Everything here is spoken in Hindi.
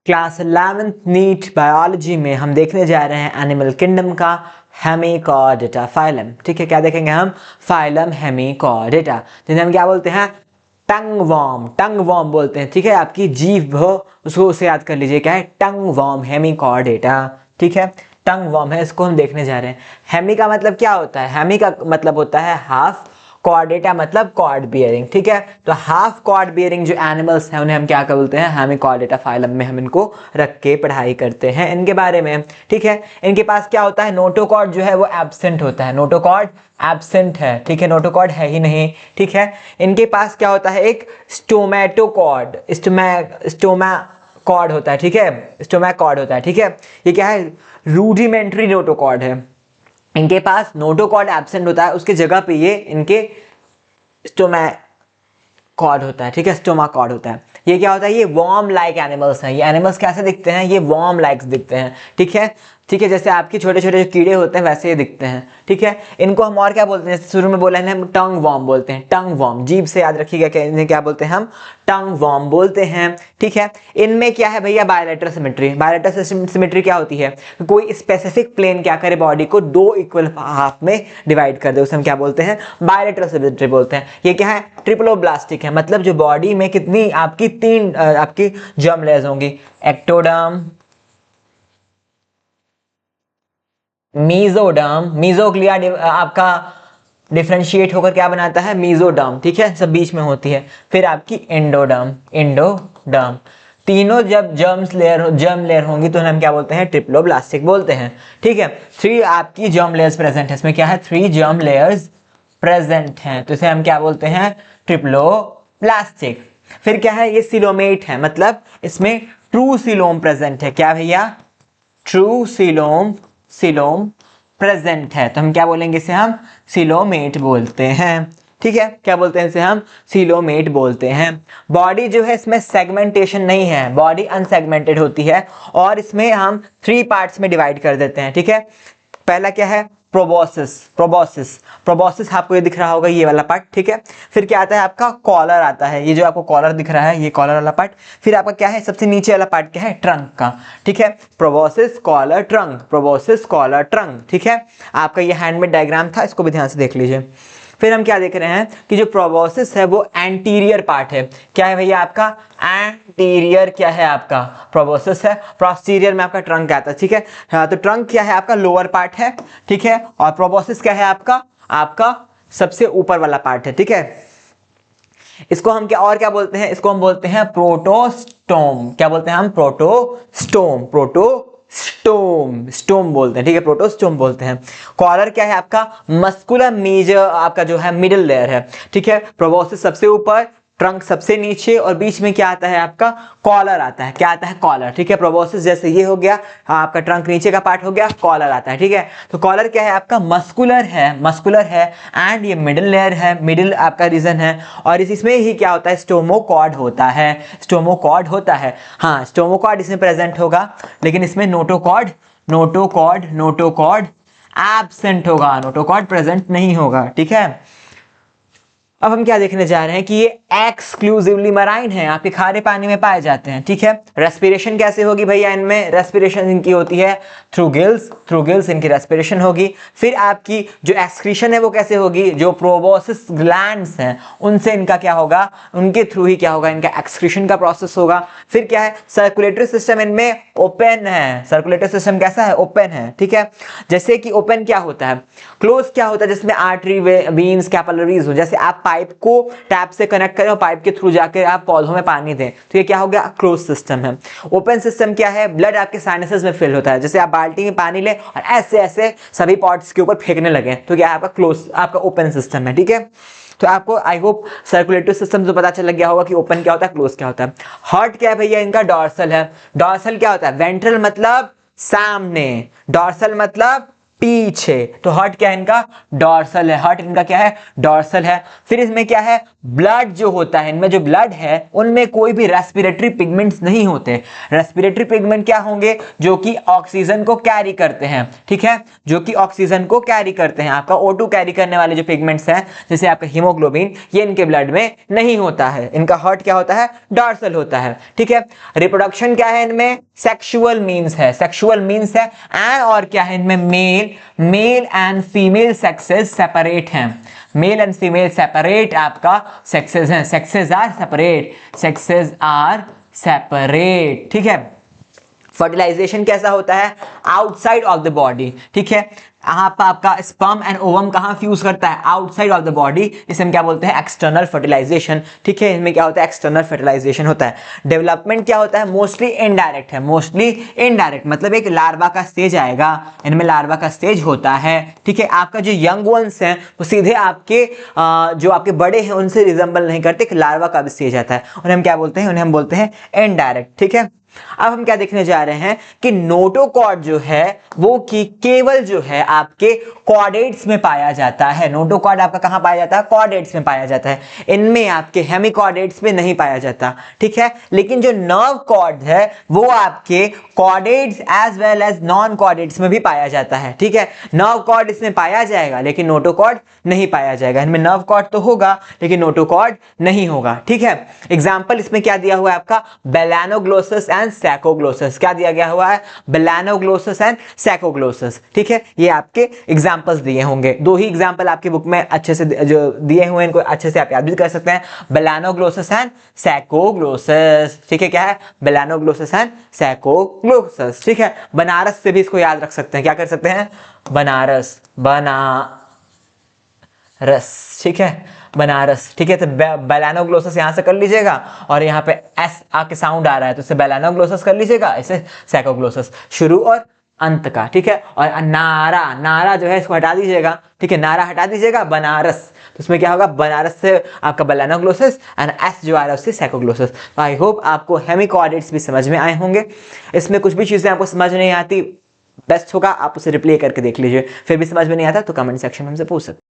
क्लास 11th नीट बायोलॉजी में हम देखने जा रहे हैं एनिमल किंगडम का हेमिकॉर्डेटा फाइलम। ठीक है, क्या देखेंगे हम? फाइलम हेमिकॉर्डेटा, जिन्हें हम क्या बोलते हैं? टंग वॉर्म। टंग वॉर्म बोलते हैं। ठीक है, आपकी जीभ हो उसको उसे याद कर लीजिए, क्या है? टंग वॉर्म हेमिकॉर्डेटा। ठीक है, टंग वॉर्म है, इसको हम देखने जा रहे हैं। हेमी का मतलब क्या होता है? हेमी का मतलब होता है हाफ, कॉर्डेटा मतलब कॉर्ड बियरिंग। ठीक है, तो हाफ कॉर्ड बियरिंग जो एनिमल्स हैं उन्हें हम क्या बोलते हैं? हेमिकॉर्डेटा फाइलम में हम इनको रख के पढ़ाई करते हैं इनके बारे में। ठीक है, इनके पास क्या होता है? नोटोकॉर्ड जो है वो एब्सेंट होता है। नोटोकॉर्ड एब्सेंट है। ठीक है, नोटोकॉर्ड है ही नहीं। ठीक है, इनके पास क्या होता है? एक स्टोमेटोकॉर्ड, स्टोमा कॉर्ड होता है। ठीक है, स्टोमैक कॉर्ड होता है। ठीक है, ये क्या है? रूडिमेंट्री नोटोकॉर्ड है। इनके पास नोटोकॉर्ड एब्सेंट होता है, उसके जगह पे ये इनके स्टोमा कॉर्ड होता है। ठीक है, स्टोमा कॉर्ड होता है। ये क्या होता है? ये वॉर्म लाइक एनिमल्स हैं। ये एनिमल्स कैसे दिखते हैं? ये वॉर्म लाइक दिखते हैं। ठीक है, ठीक है, जैसे आपके छोटे छोटे जो कीड़े होते हैं वैसे ये दिखते हैं। ठीक है, इनको हम और क्या बोलते हैं? जैसे शुरू में बोला है हम टंग वॉर्म बोलते हैं। टंग वॉर्म, जीभ से याद रखिएगा क्या इन्हें क्या बोलते हैं? हम टंग वॉर्म बोलते हैं। ठीक है, इनमें क्या है भैया? Bilateral symmetry. बायलैटरल सिमेट्री क्या होती है? कोई स्पेसिफिक प्लेन क्या करे? बॉडी को दो इक्वल हाफ में डिवाइड कर दे, उसे हम क्या बोलते हैं? बायलैटरल सिमेट्री बोलते हैं। ये क्या है? ट्रिप्लोब्लास्टिक है, मतलब जो बॉडी में कितनी आपकी तीन आपकी जर्म लेयर्स होंगी। एक्टोडर्म, मीजोडर्म, मीजोग्लिया आपका डिफरेंशिएट होकर क्या बनाता है? मीजोडर्म। ठीक है, सब बीच में होती है। फिर आपकी एंडोडर्म, एंडोडर्म। तीनों जब जर्म लेयर होंगी तो हम क्या बोलते हैं? ट्रिप्लोब्लास्टिक बोलते हैं। ठीक है, थ्री आपकी जर्म लेयर्स प्रेजेंट है। इसमें क्या है? थ्री जर्म लेयर्स प्रेजेंट हैं, तो इसे हम क्या बोलते हैं? ट्रिप्लोब्लास्टिक। फिर क्या है? ये सिलोमेट है, मतलब इसमें ट्रू सिलोम प्रेजेंट है। क्या भैया? ट्रू सिलोम प्रेजेंट है, तो हम क्या बोलेंगे? इसे हम सिलोमेट बोलते हैं। ठीक है, क्या बोलते हैं इसे? हम सिलोमेट बोलते हैं। बॉडी जो है इसमें सेगमेंटेशन नहीं है, बॉडी अनसेगमेंटेड होती है और इसमें हम थ्री पार्ट्स में डिवाइड कर देते हैं। ठीक है, पहला क्या है? प्रोबोसिस। प्रोबोसिस, प्रोबोसिस आपको ये दिख रहा होगा, ये वाला पार्ट। ठीक है, फिर क्या आता है? आपका कॉलर आता है, ये जो आपको कॉलर दिख रहा है, ये कॉलर वाला पार्ट। फिर आपका क्या है? सबसे नीचे वाला पार्ट क्या है? ट्रंक का। ठीक है, proboscis, collar, trunk, proboscis, collar, trunk. ठीक है, आपका ये हैंडमेड डायग्राम था, इसको भी ध्यान से देख लीजिए। फिर हम क्या देख रहे हैं कि जो प्रोबोसिस है वो एंटीरियर पार्ट है। क्या है भैया? आपका एंटीरियर क्या है? आपका प्रोबोसिस है। प्रोस्टीरियर में आपका ट्रंक आता है। ठीक है, हाँ, तो ट्रंक क्या है? आपका लोअर पार्ट है। ठीक है, और प्रोबोसिस क्या है? आपका आपका सबसे ऊपर वाला पार्ट है। ठीक है, इसको हम क्या बोलते हैं? इसको हम बोलते हैं प्रोटोस्टोम। क्या बोलते हैं हम? प्रोटोस्टोम, स्टोम बोलते हैं। ठीक है, प्रोटोस्टोम बोलते हैं। कॉलर क्या है? आपका मस्कुलर मेजर, आपका जो है मिडिल लेयर है। ठीक है, प्रोबोसिस सबसे ऊपर, ट्रंक सबसे नीचे और बीच में क्या आता है? आपका कॉलर आता है। क्या आता है? कॉलर। ठीक है, प्रोबोसिस जैसे ये हो गया, आपका ट्रंक नीचे का पार्ट हो गया, कॉलर आता है। ठीक है, तो कॉलर क्या है? आपका मस्कुलर है एंड ये मिडिल लेयर है, मिडिल आपका रीजन है। और इसमें ही क्या होता है? स्टोमोकॉर्ड होता है, स्टोमोकॉर्ड होता है। हाँ, स्टोमोकॉर्ड इसमें प्रेजेंट होगा, लेकिन इसमें नोटोकॉर्ड एब्सेंट होगा, नोटोकॉर्ड प्रेजेंट नहीं होगा। ठीक है, अब हम क्या देखने जा रहे हैं कि ये एक्सक्लूसिवली मराइन है, आपके खारे पानी में पाए जाते हैं। ठीक है, रेस्पिरेशन कैसे होगी भैया इनमें? रेस्पिरेशन इनकी होती है थ्रू गिल्स इनकी रेस्पिरेशन होगी। फिर आपकी जो एक्सक्रीशन है वो कैसे होगी? जो प्रोबोसिस ग्लैंड्स हैं उनसे इनका क्या होगा? उनके थ्रू ही क्या होगा? इनका एक्सक्रीशन का प्रोसेस होगा। फिर क्या है? सर्कुलेटरी सिस्टम इनमें ओपन है। सर्कुलेटरी सिस्टम कैसा है? ओपन है। ठीक है, जैसे कि ओपन क्या होता है? क्लोज क्या होता है? जिसमें आर्टरी, वेन्स, कैपिलरीज हो। जैसे आप पाइप को टैप से कनेक्ट करें और पाइप के थ्रू जाकर आप पौधों में पानी दें, तो ये क्या हो गया? क्लोज सिस्टम है। ओपन सिस्टम क्या है? ब्लड आपके साइनसेस में फिल होता है। जैसे आप बाल्टी में पानी लें और ऐसे ऐसे सभी पॉट्स के ऊपर फेंकने लगे, तो क्या है? आपका क्लोज, आपका ओपन सिस्टम है। ठीक है, तो आपको आई होप सर्कुलेटरी सिस्टम से पता चल लग गया होगा कि ओपन क्या होता है, क्लोज क्या होता है। हार्ट क्या है भैया? इनका डॉर्सल है। डॉर्सल क्या होता है? वेंट्रल मतलब सामने, डॉर्सल मतलब पीछे। तो हार्ट क्या है इनका? डॉर्सल है। हार्ट इनका क्या है? डॉर्सल है। फिर इसमें क्या है? ब्लड जो होता है, इनमें जो ब्लड है उनमें कोई भी रेस्पिरेटरी पिगमेंट्स नहीं होते। रेस्पिरेटरी पिगमेंट क्या होंगे? जो कि ऑक्सीजन को कैरी करते हैं, ठीक है, जो कि ऑक्सीजन को कैरी करते हैं। आपका O2 कैरी करने वाले जो पिगमेंट्स हैं जैसे आपका हीमोग्लोबिन, ये इनके ब्लड में नहीं होता है। इनका हार्ट क्या होता है? डॉर्सल होता है, ठीक है। रिप्रोडक्शन क्या है इनमें? सेक्सुअल मीन्स है, सेक्सुअल मीन्स है। एंड और क्या है इनमें? Male and female sexes separate हैं। मेल एंड फीमेल सेपरेट आपका सेक्सेस हैं। Sexes are separate, sexes are separate, ठीक है। फर्टिलाइजेशन कैसा होता है? आउटसाइड ऑफ द बॉडी, ठीक है। यहाँ पर आपका स्पर्म एंड ओवम कहाँ फ्यूज करता है? Outside of the body. इसे हम क्या बोलते हैं? एक्सटर्नल फर्टिलाइजेशन, ठीक है। इनमें क्या होता है? एक्सटर्नल फर्टिलाइजेशन होता है। डेवलपमेंट क्या होता है? मोस्टली इनडायरेक्ट है, मोस्टली इनडायरेक्ट, मतलब एक लार्वा का स्टेज आएगा, इनमें लार्वा का स्टेज होता है, ठीक है। आपका जो यंग वंस हैं वो सीधे आपके जो आपके बड़े हैं उनसे रिजेंबल नहीं करते, एक लार्वा का भी स्टेज आता है, उन्हें हम क्या बोलते हैं? उन्हें हम बोलते हैं इनडायरेक्ट, ठीक है। अब हम क्या देखने जा रहे हैं कि नोटोकॉर्ड जो है वो कि केवल जो है आपके कॉर्डेट्स में पाया जाता है। नोटोकॉर्ड आपका कहां पाया जाता है? कॉर्डेट्स में पाया जाता है। इनमें आपके हेमिकॉर्डेट्स में नहीं पाया जाता, ठीक है। लेकिन जो नर्व कॉर्ड है वो आपके chordates as well as non chordates में भी पाया जाता है, ठीक है। नर्व कॉर्ड इसमें पाया जाएगा लेकिन नोटोकॉर्ड नहीं पाया जाएगा। इनमें नर्व कॉर्ड तो होगा लेकिन नोटोकॉर्ड नहीं होगा, ठीक है। एग्जाम्पल इसमें क्या दिया हुआ है आपका? बेलानोग्लोसस एंड सैकोग्लोसस। क्या दिया गया हुआ है? बेलानोग्लोसस एंड सैकोग्लोसस, ठीक है। ये आपके एग्जांपल्स दिए होंगे। दो ही एग्जांपल आपकी बुक में अच्छे से जो दिए हुए हैं इनको अच्छे से आप याद भी कर सकते हैं। बेलानोग्लोसस एंड सैकोग्लोसस, ठीक है। क्या है? बेलानोग्लोसस एंड सैकोग्लोसस, ठीक है। बनारस से भी इसको याद रख सकते हैं। क्या कर सकते हैं? बनारस, बनारस, ठीक है, बनारस, ठीक है। तो बेलानोग्लोसस यहां से कर लीजिएगा और यहाँ पे एस आके साउंड आ रहा है तो इसे बेलानोग्लोसस कर लीजिएगा, इसे सैकोग्लोसस, शुरू और अंत का, ठीक है। और नारा, नारा जो है इसको हटा दीजिएगा, ठीक है, नारा हटा दीजिएगा, बनारस, तो इसमें क्या होगा? बनारस से आपका बेलानोग्लोसस एंड एस जो आ रहा है उससे सैकोग्लोसस। तो आई होप आपको हेमिकॉर्डेट्स भी समझ में आए होंगे। इसमें कुछ भी चीजें आपको समझ नहीं आती, बेस्ट होगा आप उसे रिप्ले करके देख लीजिए। फिर भी समझ में नहीं आता तो कमेंट सेक्शन में हमसे पूछ सकते हैं।